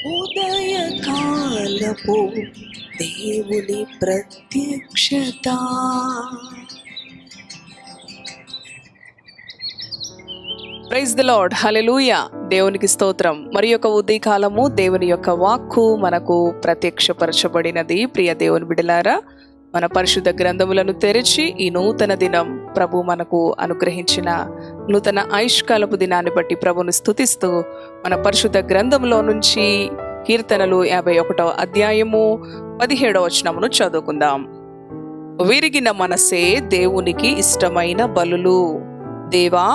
ఉదయకాలపు దేవుని ప్రత్యక్షత. ప్రైజ్ ది లార్డ్, హల్లెలూయా. దేవునికి స్తోత్రం. మరి యొక్క ఉదయకాలము దేవుని యొక్క వాక్కు మనకు ప్రత్యక్షపరచబడినది. ప్రియ దేవుని బిడ్డలారా, మన పరిశుద్ధ గ్రంథములను తెరిచి ఈ నూతన దినం ప్రభు మనకు అనుగ్రహించిన నూతన ఆయుష్కాలపు దినాన్ని బట్టి ప్రభును స్తుతిస్తూ మన పరిశుద్ధ గ్రంథంలో నుంచి కీర్తనలు 51వ అధ్యాయము 17వ వచనమును చదువుకుందాం. విరిగిన మనసే దేవునికి ఇష్టమైన బలులు. దేవా,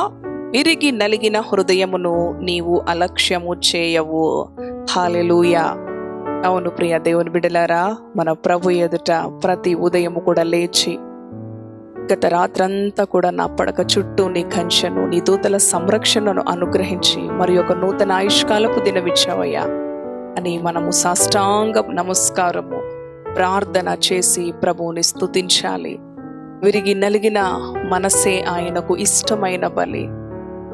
విరిగి నలిగిన హృదయమును నీవు అలక్ష్యము చేయవు. హల్లెలూయా. అవును ప్రియ దేవుని బిడ్డలారా, మన ప్రభు ఎదుట ప్రతి ఉదయము కూడా లేచి, గత రాత్రంతా కూడా నా పడక చుట్టూ నీ కంచెను, నీ దూతల సంరక్షణను అనుగ్రహించి మరి ఒక నూతన ఆయుష్కాలపు దినమిచ్చావయ్యా అని మనము సాష్టాంగ నమస్కారము ప్రార్థన చేసి ప్రభువుని స్తుతించాలి. విరిగి నలిగిన మనసే ఆయనకు ఇష్టమైన బలి.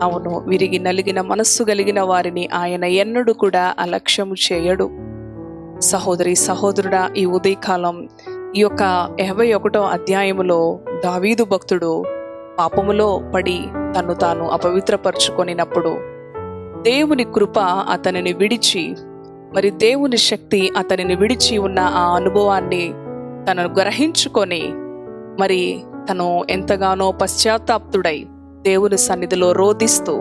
అవును, విరిగి నలిగిన మనస్సు కలిగిన వారిని ఆయన ఎన్నడూ కూడా అలక్ష్యము చేయడు. సహోదరి సహోదరుడా, ఈ ఉదయకాలం ఈ యొక్క 51వ అధ్యాయములో దావీదు భక్తుడు పాపములో పడి తను తాను అపవిత్రపరుచుకొనినప్పుడు దేవుని కృప అతనిని విడిచి, మరి దేవుని శక్తి అతనిని విడిచి ఉన్న ఆ అనుభవాన్ని తనను గ్రహించుకొని మరి తను ఎంతగానో పశ్చాత్తాప్తుడై దేవుని సన్నిధిలో రోదిస్తూ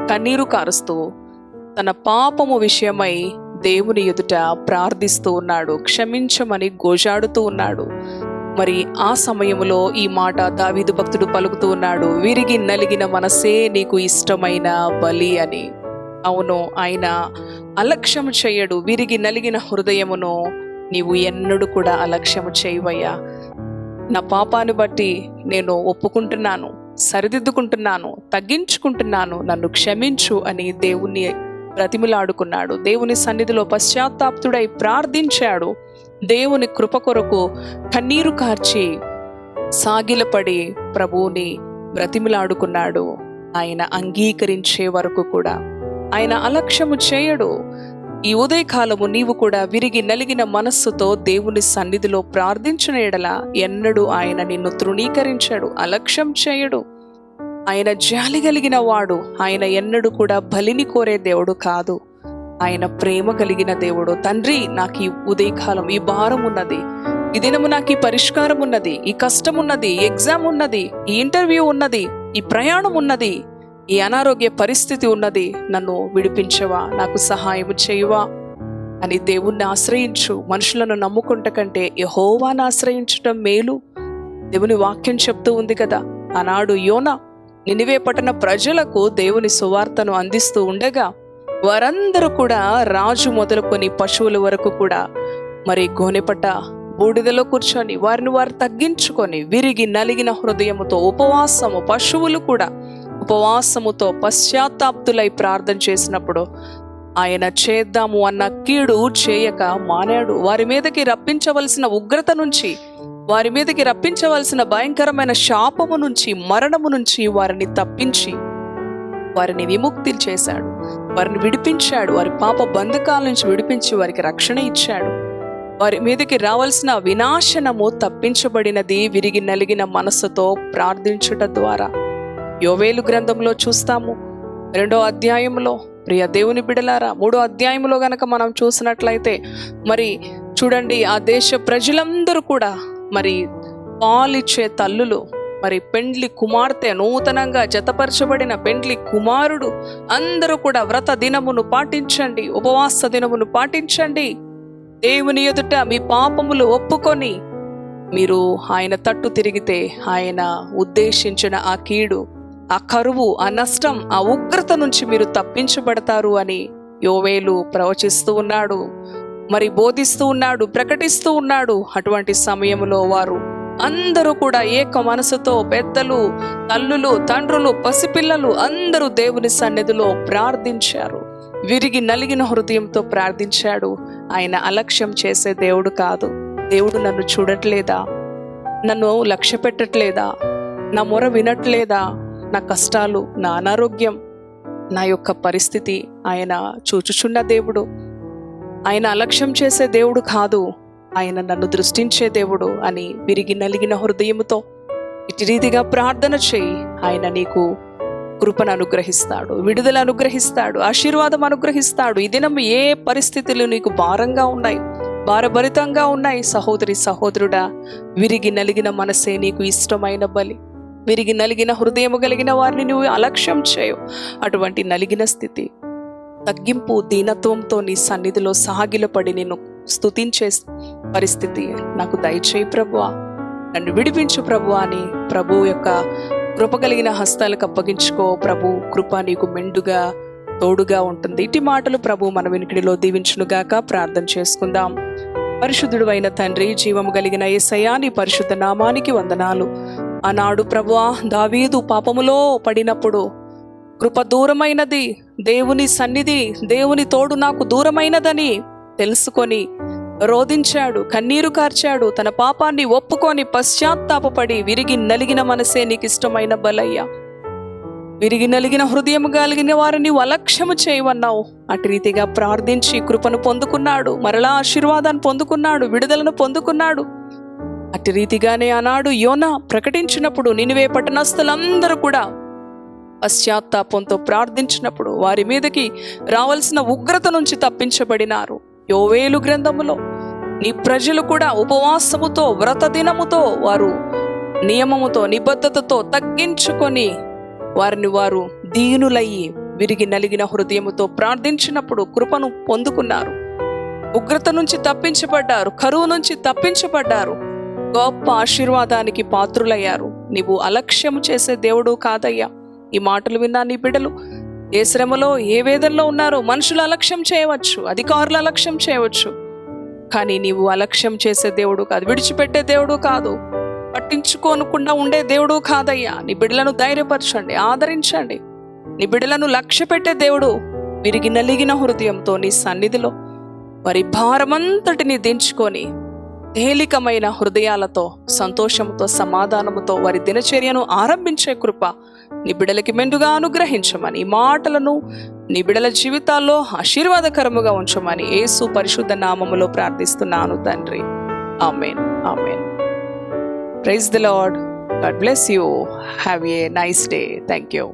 కన్నీరు కారుస్తూ తన పాపము విషయమై దేవుని ఎదుట ప్రార్థిస్తూ ఉన్నాడు, క్షమించమని గోజాడుతూ ఉన్నాడు. మరి ఆ సమయంలో ఈ మాట దావీదు భక్తుడు పలుకుతూ ఉన్నాడు, విరిగి నలిగిన మనసే నీకు ఇష్టమైన బలి అని. అవును, ఆయన అలక్ష్యము చేయడు. విరిగి నలిగిన హృదయమును నీవు ఎన్నడూ కూడా అలక్ష్యము చేయవయ్యా. నా పాపాన్ని బట్టి నేను ఒప్పుకుంటున్నాను, సరిదిద్దుకుంటున్నాను, తగ్గించుకుంటున్నాను, నన్ను క్షమించు అని దేవుణ్ణి బ్రతిమిలాడుకున్నాడు. దేవుని సన్నిధిలో పశ్చాత్తాప్తుడై ప్రార్థించాడు. దేవుని కృప కొరకు కన్నీరు కార్చి సాగిలపడి ప్రభువుని బ్రతిమిలాడుకున్నాడు. ఆయన అంగీకరించే వరకు కూడా ఆయన అలక్ష్యము చేయడు. ఈ ఉదయకాలము నీవు కూడా విరిగి నలిగిన మనస్సుతో దేవుని సన్నిధిలో ప్రార్థించిన ఎడల ఎన్నడూ ఆయన నిన్ను తృణీకరించాడు, అలక్ష్యం చేయడు. ఆయన జాలి కలిగిన వాడు. ఆయన ఎన్నడూ కూడా బలిని కోరే దేవుడు కాదు. ఆయన ప్రేమ కలిగిన దేవుడు. తండ్రి, నాకు ఈ ఉదయకాలం ఈ భారం ఉన్నది, ఈ దినము నాకు ఈ పరిష్కారం ఉన్నది, ఈ కష్టం ఉన్నది, ఈ ఎగ్జామ్ ఉన్నది, ఈ ఇంటర్వ్యూ ఉన్నది, ఈ ప్రయాణం ఉన్నది, ఈ అనారోగ్య పరిస్థితి ఉన్నది, నన్ను విడిపించవా, నాకు సహాయం చేయవా అని దేవుణ్ణి ఆశ్రయించు. మనుషులను నమ్ముకుంట కంటే యెహోవాను ఆశ్రయించటం మేలు. దేవుని వాక్యం చెప్తూ ఉంది కదా. ఆనాడు యోనా నినివే పట్టణ ప్రజలకు దేవుని సువార్తను అందిస్తూ ఉండగా వారందరూ కూడా, రాజు మొదలుకొని పశువుల వరకు కూడా మరి గోనెపట్ట బూడిదలో కూర్చొని వారిని వారు తగ్గించుకొని విరిగి నలిగిన హృదయముతో ఉపవాసము, పశువులు కూడా ఉపవాసముతో పశ్చాత్తాప్తులై ప్రార్థన చేసినప్పుడు ఆయన చేద్దాము అన్న కీడు చేయక మానాడు. వారి మీదకి రప్పించవలసిన ఉగ్రత నుంచి, వారి మీదకి రప్పించవలసిన భయంకరమైన శాపము నుంచి, మరణము నుంచి వారిని తప్పించి వారిని విముక్తి చేశాడు, వారిని విడిపించాడు. వారి పాప బంధకాల నుంచి విడిపించి వారికి రక్షణ ఇచ్చాడు. వారి మీదకి రావాల్సిన వినాశనము తప్పించబడినది విరిగి నలిగిన మనస్సుతో ప్రార్థించుట ద్వారా. యోవేలు గ్రంథంలో చూస్తాము 2వ అధ్యాయంలో. ప్రియ దేవుని బిడలారా, 3వ అధ్యాయంలో గనక మనం చూసినట్లయితే మరి చూడండి, ఆ దేశ ప్రజలందరూ కూడా మరి పాలిచ్చే తల్లులు, మరి పెండ్లి కుమార్తె, నూతనంగా జతపరచబడిన పెండ్లి కుమారుడు అందరూ కూడా వ్రత దినమును పాటించండి, ఉపవాస దినమును పాటించండి, దేవుని ఎదుట మీ పాపములు ఒప్పుకొని మీరు ఆయన తట్టు తిరిగితే ఆయన ఉద్దేశించిన ఆ కీడు, ఆ కరువు, ఆ నష్టం, ఆ ఉగ్రత నుంచి మీరు తప్పించబడతారు అని యోవేలు ప్రవచిస్తూ ఉన్నాడు, మరి బోధిస్తూ ఉన్నాడు, ప్రకటిస్తూ ఉన్నాడు. అటువంటి సమయంలో వారు అందరూ కూడా ఏక మనసుతో, పెద్దలు, తల్లులు, తండ్రులు, పసిపిల్లలు అందరూ దేవుని సన్నిధిలో ప్రార్థించారు. విరిగి నలిగిన హృదయంతో ప్రార్థించాడు. ఆయన అలక్ష్యం చేసే దేవుడు కాదు. దేవుడు నన్ను చూడట్లేదా, నన్ను లక్ష్య పెట్టట్లేదా, నా మొర వినట్లేదా, నా కష్టాలు, నా అనారోగ్యం, నా యొక్క పరిస్థితి ఆయన చూచుచున్న దేవుడు. ఆయన అలక్ష్యం చేసే దేవుడు కాదు, ఆయన నన్ను దృష్టించే దేవుడు అని విరిగి నలిగిన హృదయముతో ఇటు రీతిగా ప్రార్థన చేయి. ఆయన నీకు కృపను అనుగ్రహిస్తాడు, విడుదల అనుగ్రహిస్తాడు, ఆశీర్వాదం అనుగ్రహిస్తాడు. ఈ దినం ఏ పరిస్థితులు నీకు భారంగా ఉన్నాయి, భారభరితంగా ఉన్నాయి, సహోదరి సహోదరుడా, విరిగి నలిగిన మనసే నీకు ఇష్టమైన బలి. విరిగి నలిగిన హృదయము కలిగిన వారిని నువ్వు అలక్ష్యం చేయవు. అటువంటి నలిగిన స్థితి, తగ్గింపు, దీనత్వంతో నీ సన్నిధిలో సాగిలపడి నేను స్తుతించే పరిస్థితి నాకు దయచేయి ప్రభువా, నన్ను విడిపించు ప్రభువా అని ప్రభు యొక్క కృప కలిగిన హస్తాలకు అప్పగించుకో. ప్రభు కృప నీకు మెండుగా తోడుగా ఉంటుంది. ఇటు మాటలు ప్రభు మన వెనుకడిలో దీవించునుగాక. ప్రార్థన చేసుకుందాం. పరిశుద్ధుడు అయిన తండ్రి, జీవము కలిగిన యేసయ్యా, నీ పరిశుద్ధ నామానికి వందనాలు. ఆనాడు ప్రభువా, దావీదు పాపములో పడినప్పుడు కృప దూరమైనది, దేవుని సన్నిధి, దేవుని తోడు నాకు దూరమైనదని తెలుసుకొని రోధించాడు, కన్నీరు కార్చాడు, తన పాపాన్ని ఒప్పుకొని పశ్చాత్తాపపడి విరిగి నలిగిన మనసే నీకు ఇష్టమైన బలయ్యా. విరిగి నలిగిన హృదయం కలిగిన వారిని అలక్ష్యము చేయవన్నావు. అటు రీతిగా ప్రార్థించి కృపను పొందుకున్నాడు, మరలా ఆశీర్వాదాన్ని పొందుకున్నాడు, విడుదలను పొందుకున్నాడు. అటు రీతిగానే ఆనాడు యోనా ప్రకటించినప్పుడు నినివే పట్టణస్థులందరూ కూడా పశ్చాత్తాపంతో ప్రార్థించినప్పుడు వారి మీదకి రావాల్సిన ఉగ్రత నుంచి తప్పించబడినారు. యోవేలు గ్రంథములో నీ ప్రజలు కూడా ఉపవాసముతో, వ్రత దినముతో, వారు నియమముతో, నిబద్ధతతో తగ్గించుకొని వారిని వారు దీనులయ్యి విరిగి నలిగిన హృదయముతో ప్రార్థించినప్పుడు కృపను పొందుకున్నారు. ఉగ్రత నుంచి తప్పించబడ్డారు, కరువు నుంచి తప్పించబడ్డారు, గొప్ప ఆశీర్వాదానికి పాత్రులయ్యారు. నీవు అలక్ష్యము చేసే దేవుడు కాదయ్యా. ఈ మాటలు విన్నా నీ బిడ్డలు ఏ శ్రమలో, ఏ వేదనలో ఉన్నారో, మనుషులు అలక్ష్యం చేయవచ్చు, అధికారులు అలక్ష్యం చేయవచ్చు, కానీ నీవు అలక్ష్యం చేసే దేవుడు కాదు, విడిచిపెట్టే దేవుడు కాదు, పట్టించుకోనకుండా ఉండే దేవుడు కాదయ్యా. నీ బిడ్డలను ధైర్యపరచండి, ఆదరించండి. నీ బిడ్డలను లక్ష్య పెట్టే దేవుడు. విరిగి నలిగిన హృదయంతో నీ సన్నిధిలో వారి భారమంతటిని దించుకొని తేలికమైన హృదయాలతో, సంతోషంతో, సమాధానముతో వారి దినచర్యను ఆరంభించే కృప నీ బిడ్డలకి మెండుగా అనుగ్రహించమని, ఈ మాటలను నీ బిడ్డల జీవితాల్లో ఆశీర్వాదకరముగా ఉంచమని యేసు పరిశుద్ధ నామములో ప్రార్థిస్తున్నాను తండ్రి. ఆమేన్, ఆమేన్. Praise the Lord. God bless you. Have a nice day. Thank you.